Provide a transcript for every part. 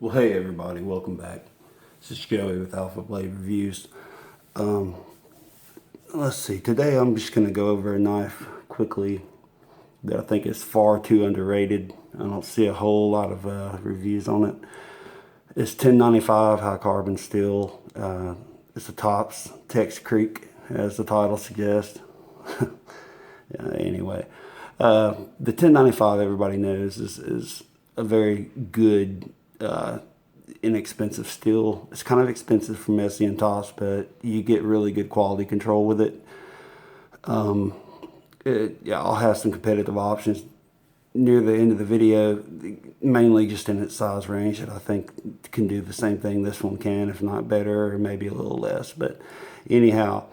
Well, hey everybody, welcome back. This is Joey with Alpha Blade Reviews. Let's see, today I'm just going to go over a knife quickly that I think is far too underrated. I don't see a whole lot of reviews on it. It's 1095 high carbon steel. It's a Tops Tex Creek, as the title suggests. Anyway, the 1095 everybody knows is a very good inexpensive steel. It's kind of expensive from Messi and Tops, but you get really good quality control with it. I'll have some competitive options near the end of the video, mainly just in its size range that I think can do the same thing this one can, if not better, or maybe a little less. But anyhow,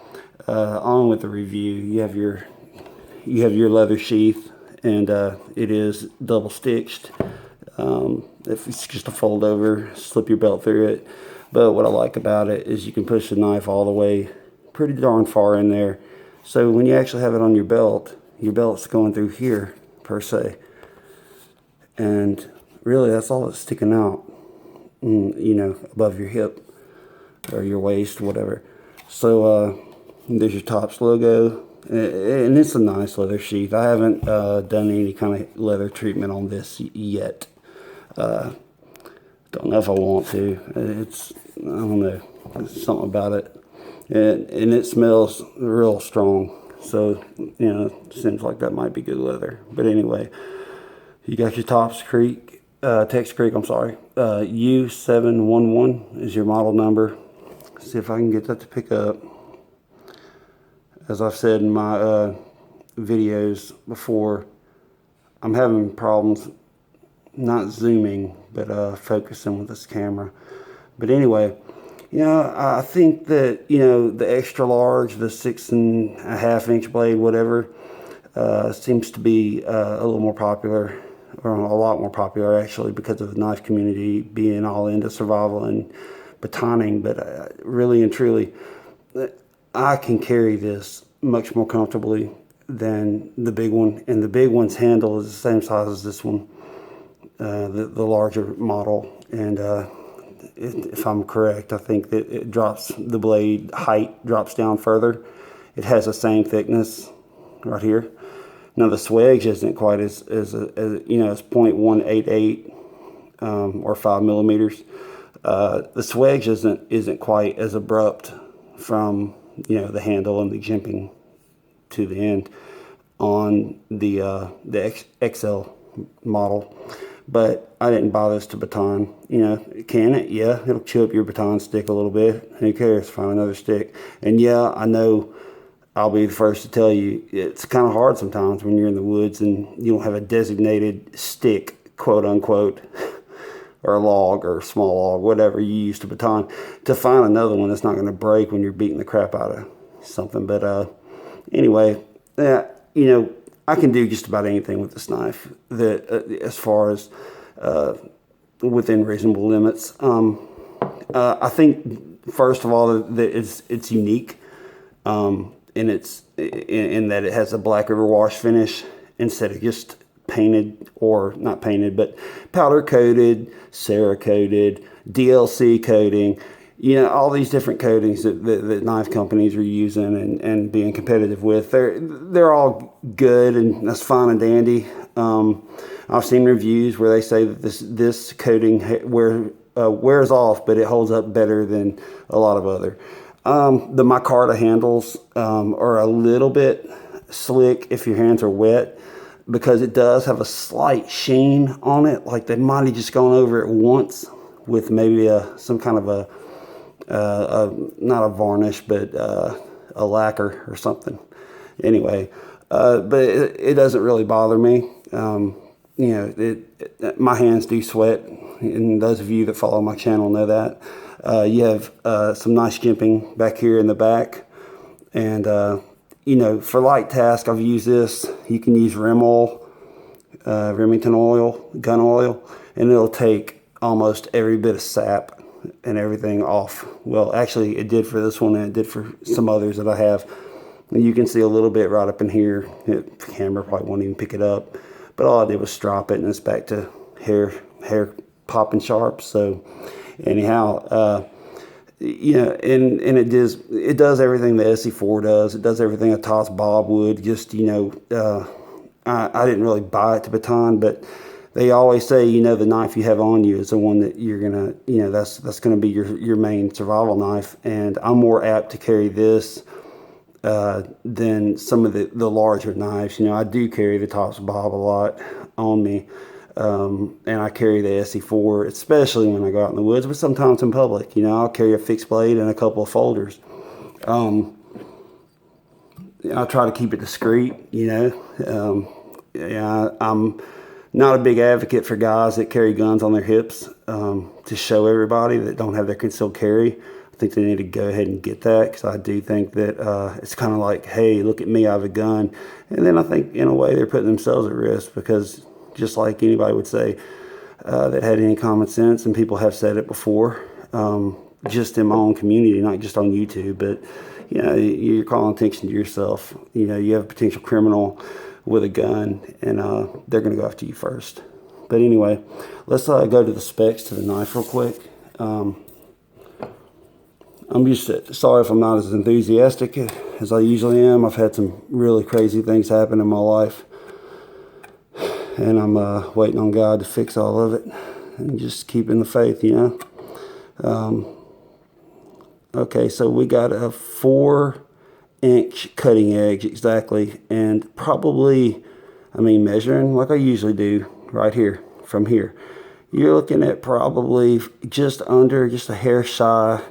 on with the review. You have your leather sheath, and it is double stitched. If it's just a fold over, slip your belt through it. But what I like about it is you can push the knife all the way pretty darn far in there. So when you actually have it on your belt's going through here per se. And really that's all that's sticking out, you know, above your hip or your waist, whatever. So there's your Tops logo. And it's a nice leather sheath. I haven't done any kind of leather treatment on this yet. Don't know if I want to. I don't know, there's something about it, and it smells real strong. So you know, it seems like that might be good leather. But anyway, you got your Tops Creek, Tex Creek. I'm sorry, U711 is your model number. Let's see if I can get that to pick up. As I've said in my videos before, I'm having problems not zooming, but focusing with this camera. But anyway, you know, I think that, you know, the extra large, the 6.5 inch blade, whatever, seems to be a little more popular, or a lot more popular actually, because of the knife community being all into survival and batoning. But really and truly, I can carry this much more comfortably than the big one, and the big one's handle is the same size as this one. The larger model, and if I'm correct, I think that it drops, the blade height drops down further. It has the same thickness right here. Now the swedge isn't quite as you know, it's 0.188 or 5 millimeters. The swedge isn't quite as abrupt from, you know, the handle and the jimping to the end on the XL model. But I didn't buy this to baton. You know, can it? Yeah, it'll chew up your baton stick a little bit. Who cares? Find another stick. And yeah, I know, I'll be the first to tell you, it's kind of hard sometimes when you're in the woods and you don't have a designated stick, quote unquote, or a log or a small log, whatever you use to baton, to find another one that's not going to break when you're beating the crap out of something. But anyway, yeah, you know, I can do just about anything with this knife, that as far as within reasonable limits. I think first of all that it's unique, in that it has a Black River wash finish instead of just painted, or not painted, but powder coated, Cerakoted, DLC coating. You know, all these different coatings that knife companies are using and being competitive with, they're all good, and that's fine and dandy. I've seen reviews where they say that this coating wears off, but it holds up better than a lot of other. The micarta handles are a little bit slick if your hands are wet, because it does have a slight sheen on it, like they might have just gone over it once with maybe some kind of a not a varnish, but a lacquer or something. Anyway, but it doesn't really bother me. You know, my hands do sweat, and those of you that follow my channel know that. You have some nice jimping back here in the back, and you know, for light task, I've used this. You can use Rim oil, Remington oil, gun oil, and it'll take almost every bit of sap and everything off. Well, actually it did for this one, and it did for some others that I have. And you can see a little bit right up in here. The camera probably won't even pick it up, but all I did was strop it, and it's back to hair popping sharp. So anyhow, you know, and it does everything the SE4 does. It does everything a Toss Bob would. Just, you know, I didn't really buy it to baton, but they always say, you know, the knife you have on you is the one that you're gonna, you know, that's gonna be your main survival knife. And I'm more apt to carry this than some of the larger knives. You know, I do carry the Toss Bob a lot on me. And I carry the SE4, especially when I go out in the woods, but sometimes in public. You know, I'll carry a fixed blade and a couple of folders. I try to keep it discreet, you know. Yeah, I'm not a big advocate for guys that carry guns on their hips to show everybody that don't have their concealed carry. I think they need to go ahead and get that, because I do think that it's kind of like, hey, look at me, I have a gun. And then I think in a way they're putting themselves at risk, because just like anybody would say that had any common sense, and people have said it before, just in my own community, not just on YouTube, but you know, you're calling attention to yourself. You know, you have a potential criminal with a gun, and they're going to go after you first. But anyway, let's go to the specs to the knife real quick. I'm sorry if I'm not as enthusiastic as I usually am. I've had some really crazy things happen in my life, and I'm waiting on God to fix all of it, and just keeping the faith, you know. Okay, so we got a 4-inch cutting edge exactly, and probably, I mean, measuring like I usually do right here from here, you're looking at probably just a hair shy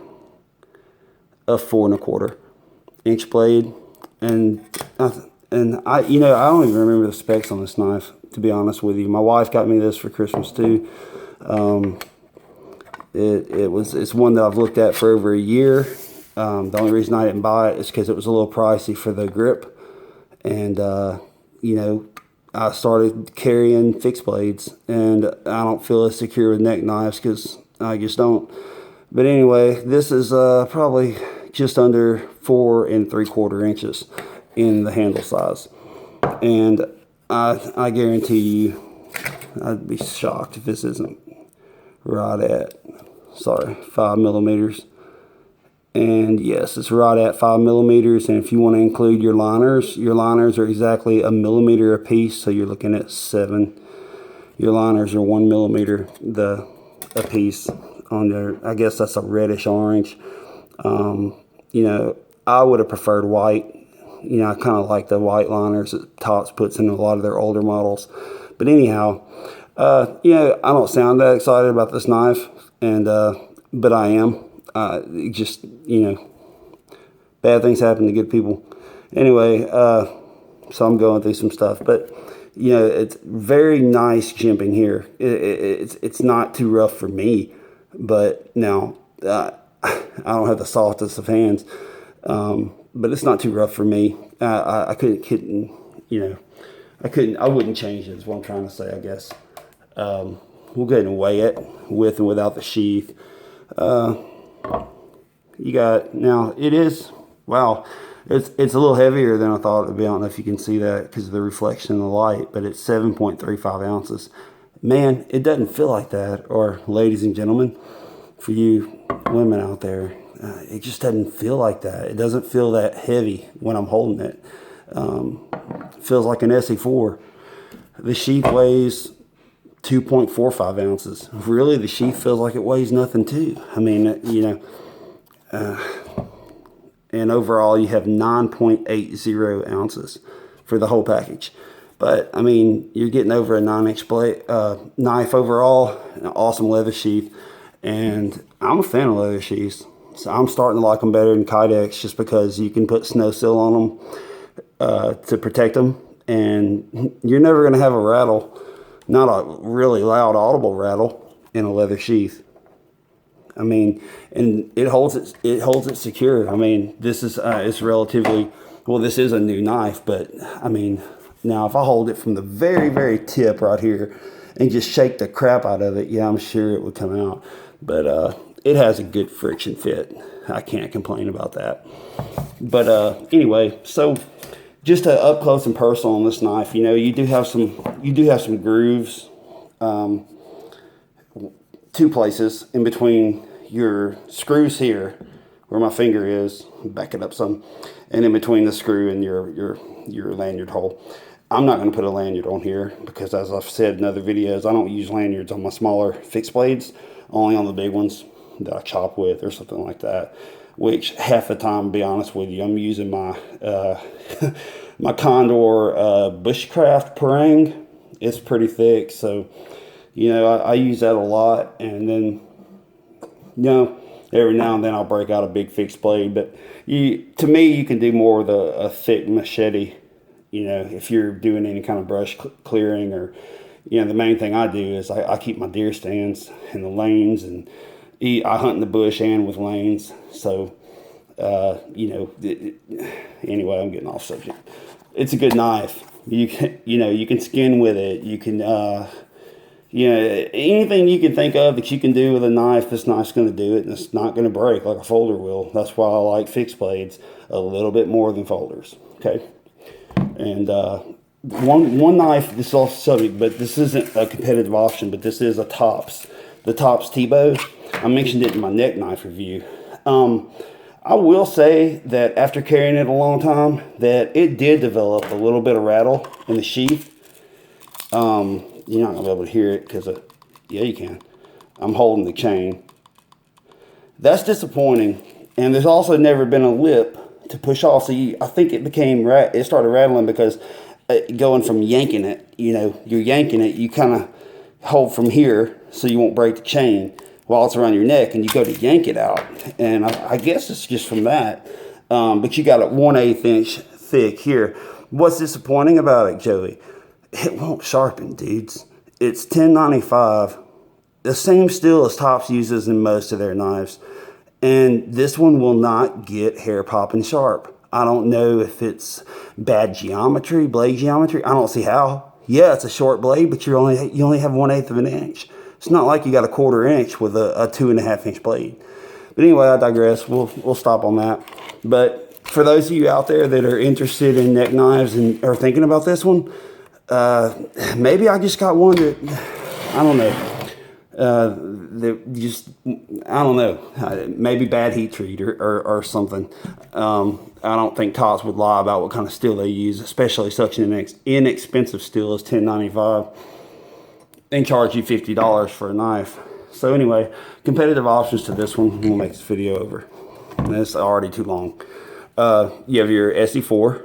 of 4 1/4 inch blade. And I, you know, I don't even remember the specs on this knife, to be honest with you. My wife got me this for Christmas too. It's one that I've looked at for over a year. The only reason I didn't buy it is because it was a little pricey for the grip. And, you know, I started carrying fixed blades, and I don't feel as secure with neck knives because I just don't. But anyway, this is probably just under 4 3/4 inches in the handle size. And I guarantee you, I'd be shocked if this isn't right at, 5 millimeters. And yes, it's right at 5 millimeters. And if you want to include your liners are exactly 1 millimeter a piece. So you're looking at 7. Your liners are 1 millimeter a piece on there. I guess that's a reddish orange. You know, I would have preferred white. You know, I kind of like the white liners that Tops puts in a lot of their older models. But anyhow, you know, I don't sound that excited about this knife, and but I am. Just, you know, bad things happen to good people. Anyway, so I'm going through some stuff, but you know, it's very nice jimping here. It's not too rough for me, but now I don't have the softest of hands, but it's not too rough for me. I couldn't, you know, I wouldn't change it, is what I'm trying to say, I guess. We'll go ahead and weigh it with and without the sheath. You got, now it is, wow, it's a little heavier than I thought it would be. I don't know if you can see that because of the reflection in the light, but it's 7.35 ounces. Man, it doesn't feel like that. Or ladies and gentlemen, for you women out there, it just doesn't feel like that. It doesn't feel that heavy when I'm holding it. It feels like an SE4. The sheath weighs 2.45 ounces. Really, the sheath feels like it weighs nothing too. I mean, you know, and overall you have 9.80 ounces for the whole package. But I mean, you're getting over a 9-inch blade knife overall, an awesome leather sheath, and I'm a fan of leather sheaths. So I'm starting to like them better than Kydex, just because you can put snow seal on them to protect them, and you're never going to have a rattle, not a really loud audible rattle, in a leather sheath. I mean, and it holds it secure. I mean, this is it's relatively, well, this is a new knife, but I mean, now if I hold it from the very, very tip right here and just shake the crap out of it, yeah, I'm sure it would come out. But it has a good friction fit. I can't complain about that. But anyway, so just up close and personal on this knife, you know, you do have some grooves. two places in between your screws here, where my finger is, back it up some, and in between the screw and your lanyard hole. I'm not going to put a lanyard on here because, as I've said in other videos, I don't use lanyards on my smaller fixed blades, only on the big ones that I chop with or something like that, which half the time, to be honest with you, I'm using my my Condor Bushcraft Parang. It's pretty thick, so you know I use that a lot, and then you know every now and then I'll break out a big fixed blade. But to me, you can do more with a thick machete. You know, if you're doing any kind of brush clearing, or you know, the main thing I do is I keep my deer stands and the lanes, and I hunt in the bush and with lanes. So you know, anyway, I'm getting off subject. It's a good knife. You can skin with it. You can you know, anything you can think of that you can do with a knife, this knife's going to do it, and it's not going to break like a folder will. That's why I like fixed blades a little bit more than folders. Okay. And one knife, this is off subject, but this isn't a competitive option, but this is a Tops. The Tops T-Bow. I mentioned it in my neck knife review. I will say that after carrying it a long time, that it did develop a little bit of rattle in the sheath. You're not going to be able to hear it because, yeah, you can. I'm holding the chain. That's disappointing. And there's also never been a lip to push off. So I think it started rattling because going from yanking it, you know, you're yanking it, you kind of hold from here so you won't break the chain while it's around your neck, and you go to yank it out. And I guess it's just from that. But you got it 1/8 inch thick here. What's disappointing about it, Joey? It won't sharpen, dudes. It's $10.95. The same steel as Tops uses in most of their knives. And this one will not get hair popping sharp. I don't know if it's bad geometry, blade geometry. I don't see how. Yeah, it's a short blade, but you only have 1/8 of an inch. It's not like you got a 1/4 inch with a 2.5 inch blade. But anyway, I digress. We'll stop on that. But for those of you out there that are interested in neck knives and are thinking about this one, maybe I just got one that, I don't know. I don't know, maybe bad heat treat or something. I don't think Tops would lie about what kind of steel they use, especially such an inexpensive steel as $10.95, and charge you $50 for a knife. So anyway, competitive options to this one. We'll make this video over. And it's already too long. You have your SE4,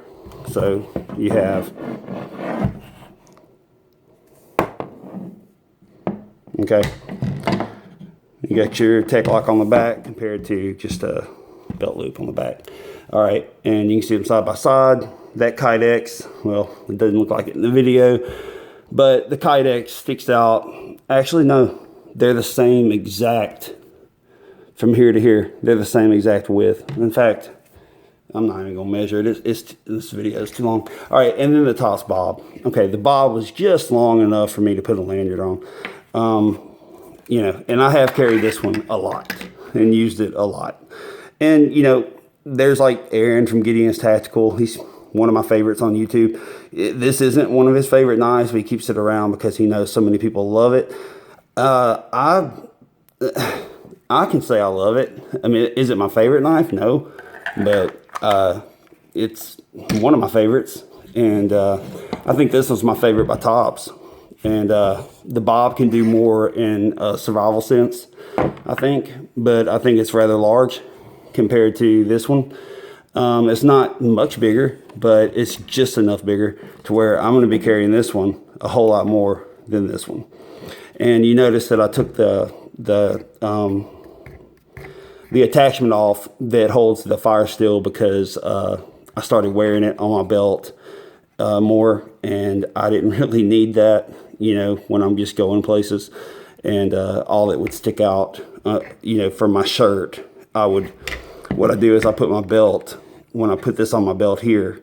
so you have, okay, you got your tech lock on the back compared to just a belt loop on the back. All right, and you can see them side by side. That Kydex, well, it doesn't look like it in the video, but the Kydex sticks out. Actually, no, they're the same exact, from here to here, they're the same exact width. In fact, I'm not even gonna measure it. This video is too long. All right, and then the Tops bob. Okay, the bob was just long enough for me to put a lanyard on. You know, and I have carried this one a lot and used it a lot. And you know, there's like Aaron from Gideon's Tactical. He's one of my favorites on YouTube. This isn't one of his favorite knives, but he keeps it around because he knows so many people love it. I can say I love it. I mean, is it my favorite knife? No, but it's one of my favorites, and I think this was my favorite by Tops. And the bob can do more in a survival sense, I think, but I think it's rather large compared to this one. It's not much bigger, but it's just enough bigger to where I'm going to be carrying this one a whole lot more than this one. And you notice that I took the attachment off that holds the fire steel because I started wearing it on my belt more, and I didn't really need that, you know, when I'm just going places. And all that would stick out, you know, from my shirt, what I do is I put my belt, when I put this on my belt here,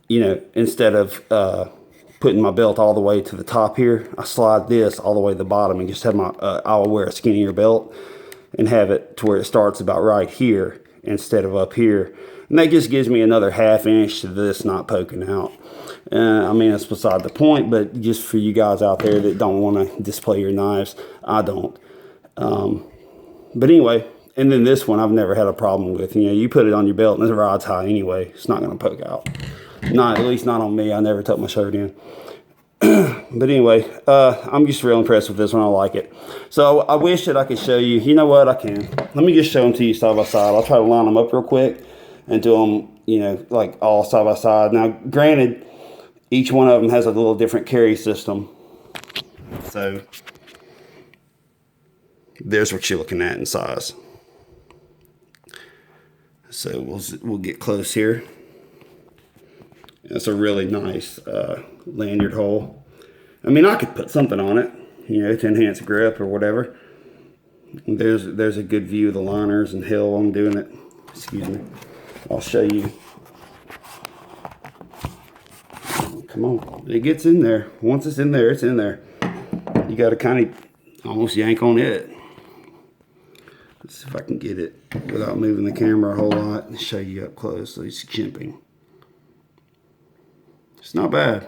you know, instead of putting my belt all the way to the top here, I slide this all the way to the bottom and just have my, I'll wear a skinnier belt and have it to where it starts about right here instead of up here. And that just gives me another 1/2 inch to this not poking out. I mean, it's beside the point, but just for you guys out there that don't want to display your knives, I don't. But anyway, and then this one I've never had a problem with. You know, you put it on your belt and the rod's high anyway. It's not going to poke out. Not, at least not on me. I never tuck my shirt in. But anyway, I'm just real impressed with this one. I like it. So I wish that I could show you. You know what? I can. Let me just show them to you side by side. I'll try to line them up real quick and do them, you know, like all side by side. Now, granted, each one of them has a little different carry system. So there's what you're looking at in size. So we'll get close here. It's a really nice lanyard hole. I mean, I could put something on it, you know, to enhance grip or whatever. There's a good view of the liners and hill I'm doing it. Excuse me. I'll show you. Come on, it gets in there. Once it's in there, it's in there. You got to kind of almost yank on it. Let's see if I can get it without moving the camera a whole lot and show you up close. So it's jimping. It's not bad.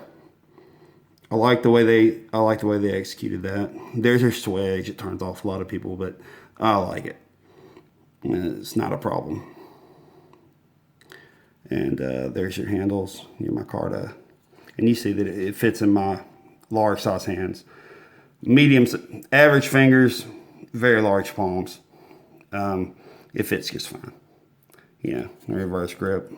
I like the way they executed that. There's your swedge. It turns off a lot of people, but I like it. And it's not a problem. And there's your handles, your micarta. And you see that it fits in my large size hands. Medium, average fingers, very large palms. It fits just fine. Yeah, reverse grip.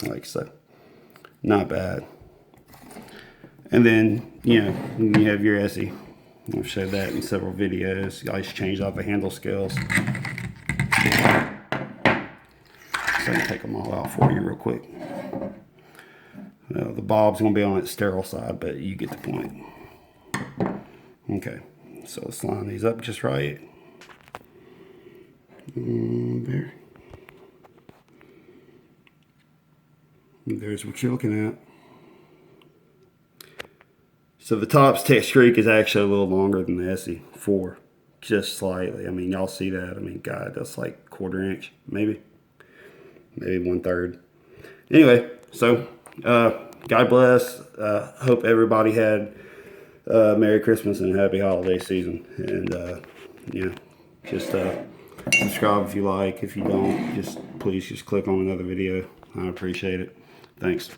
Like so. Not bad. And then, you know, you have your Essie. I've showed that in several videos. I just changed out the handle scales. So I can take them all out for you real quick. The bob's going to be on its sterile side, but you get the point. Okay, so let's line these up just right. There. There's what you're looking at. So the top's tech streak is actually a little longer than the Essie 4, just slightly. I mean, y'all see that? I mean, God, that's like 1/4 inch, maybe 1/3. Anyway, so God bless. Hope everybody had Merry Christmas and Happy Holiday season. And yeah, just subscribe if you like. If you don't, please just click on another video. I appreciate it. Thanks.